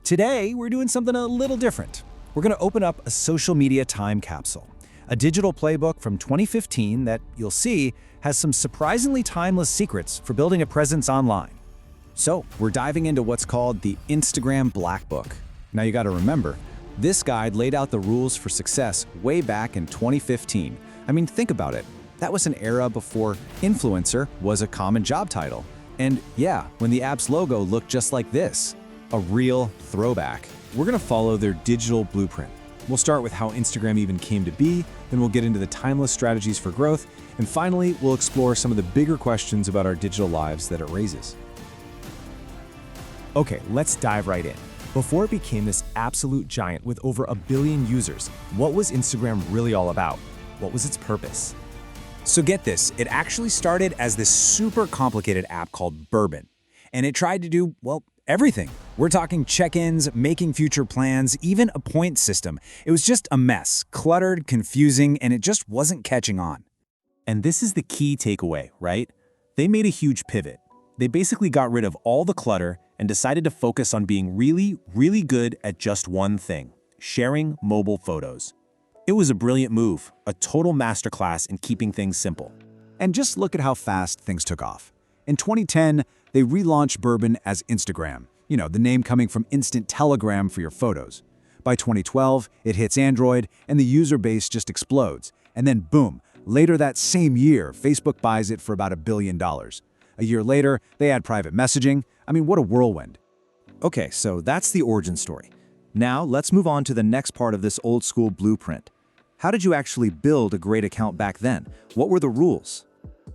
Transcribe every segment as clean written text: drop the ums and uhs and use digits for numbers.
Today, we're doing something a little different. We're going to open up a social media time capsule, a digital playbook from 2015 that you'll see has some surprisingly timeless secrets for building a presence online. So, we're diving into what's called the Instagram Black Book. Now you got to remember, this guide laid out the rules for success way back in 2015. I mean, think about it. That was an era before influencer was a common job title. And yeah, when the app's logo looked just like this, a real throwback. We're going to follow their digital blueprint. We'll start with how Instagram even came to be, then we'll get into the timeless strategies for growth, and finally, we'll explore some of the bigger questions about our digital lives that it raises. Okay, let's dive right in. Before it became this absolute giant with over 1 billion users, what was Instagram really all about? What was its purpose? So get this, it actually started as this super complicated app called Bourbon. And it tried to do, well, everything. We're talking check-ins, making future plans, even a point system. It was just a mess, cluttered, confusing, and it just wasn't catching on. And this is the key takeaway, right? They made a huge pivot. They basically got rid of all the clutter and decided to focus on being really, really good at just one thing: sharing mobile photos. It was a brilliant move, a total masterclass in keeping things simple. And just look at how fast things took off. In 2010, they relaunched Bourbon as Instagram. You know, the name coming from instant telegram for your photos. By 2012, it hits Android, and the user base just explodes. And then boom, later that same year, Facebook buys it for about $1 billion. A year later, they add private messaging. I mean, what a whirlwind. Okay, so that's the origin story. Now, let's move on to the next part of this old-school blueprint. How did you actually build a great account back then? What were the rules?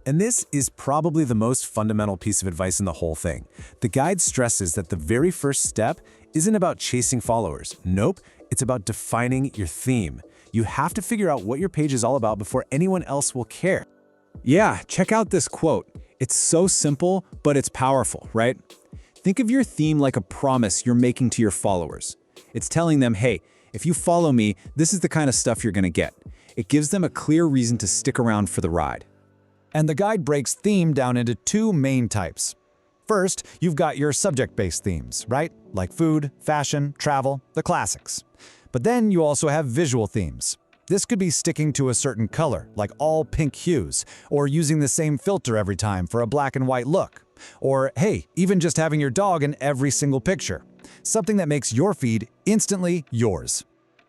And this is probably the most fundamental piece of advice in the whole thing. The guide stresses that the very first step isn't about chasing followers. Nope, it's about defining your theme. You have to figure out what your page is all about before anyone else will care. Yeah, check out this quote. It's so simple, but it's powerful, right? Think of your theme like a promise you're making to your followers. It's telling them, hey, if you follow me, this is the kind of stuff you're gonna get. It gives them a clear reason to stick around for the ride. And the guide breaks theme down into 2 main types. First, you've got your subject-based themes, right? Like food, fashion, travel, the classics. But then you also have visual themes. This could be sticking to a certain color, like all pink hues, or using the same filter every time for a black and white look. Or, hey, even just having your dog in every single picture. Something that makes your feed instantly yours.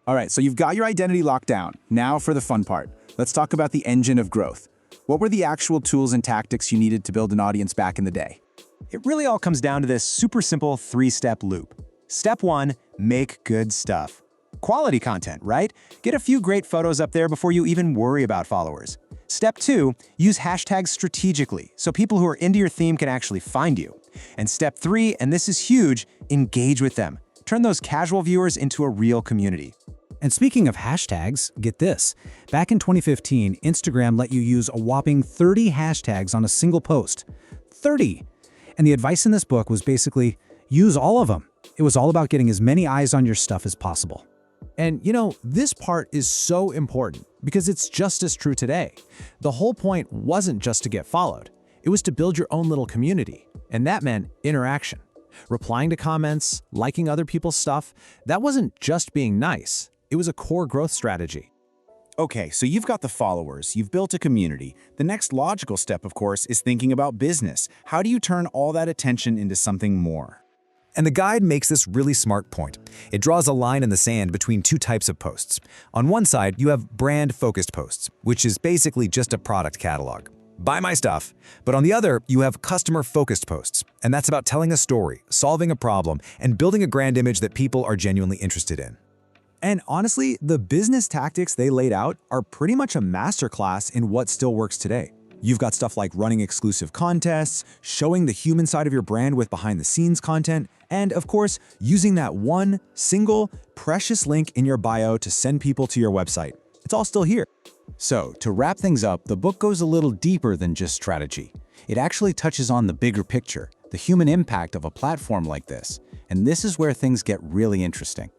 All right, so you've got your identity locked down. Now for the fun part. Let's talk about the engine of growth. What were the actual tools and tactics you needed to build an audience back in the day? It really all comes down to this super simple 3-step loop. Step 1, make good stuff. Quality content, right? Get a few great photos up there before you even worry about followers. Step 2, use hashtags strategically so people who are into your theme can actually find you. And step 3, and this is huge, engage with them. Turn those casual viewers into a real community. And speaking of hashtags, get this. Back in 2015, Instagram let you use a whopping 30 hashtags on a single post. 30! And the advice in this book was basically, use all of them. It was all about getting as many eyes on your stuff as possible. And you know, this part is so important because it's just as true today. The whole point wasn't just to get followed. It was to build your own little community. And that meant interaction. Replying to comments, liking other people's stuff, that wasn't just being nice. It was a core growth strategy. Okay, so you've got the followers, you've built a community. The next logical step, of course, is thinking about business. How do you turn all that attention into something more? And the guide makes this really smart point. It draws a line in the sand between 2 types of posts. On one side, you have brand-focused posts, which is basically just a product catalog. Buy my stuff. But on the other, you have customer-focused posts, and that's about telling a story, solving a problem, and building a brand image that people are genuinely interested in. And honestly, the business tactics they laid out are pretty much a masterclass in what still works today. You've got stuff like running exclusive contests, showing the human side of your brand with behind-the-scenes content, and of course, using that one single precious link in your bio to send people to your website. It's all still here. So, to wrap things up, the book goes a little deeper than just strategy. It actually touches on the bigger picture, the human impact of a platform like this. And this is where things get really interesting.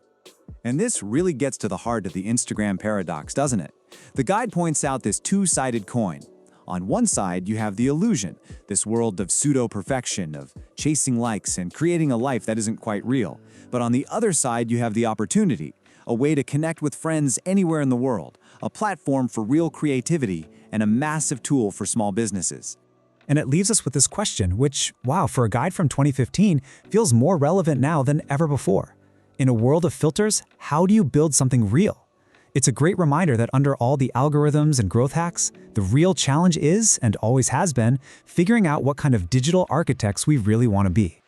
And this really gets to the heart of the Instagram paradox, doesn't it? The guide points out this 2-sided coin. On one side, you have the illusion, this world of pseudo-perfection, of chasing likes and creating a life that isn't quite real. But on the other side, you have the opportunity, a way to connect with friends anywhere in the world, a platform for real creativity, and a massive tool for small businesses. And it leaves us with this question, which, wow, for a guide from 2015, feels more relevant now than ever before. In a world of filters, how do you build something real? It's a great reminder that under all the algorithms and growth hacks, the real challenge is, and always has been, figuring out what kind of digital architects we really want to be.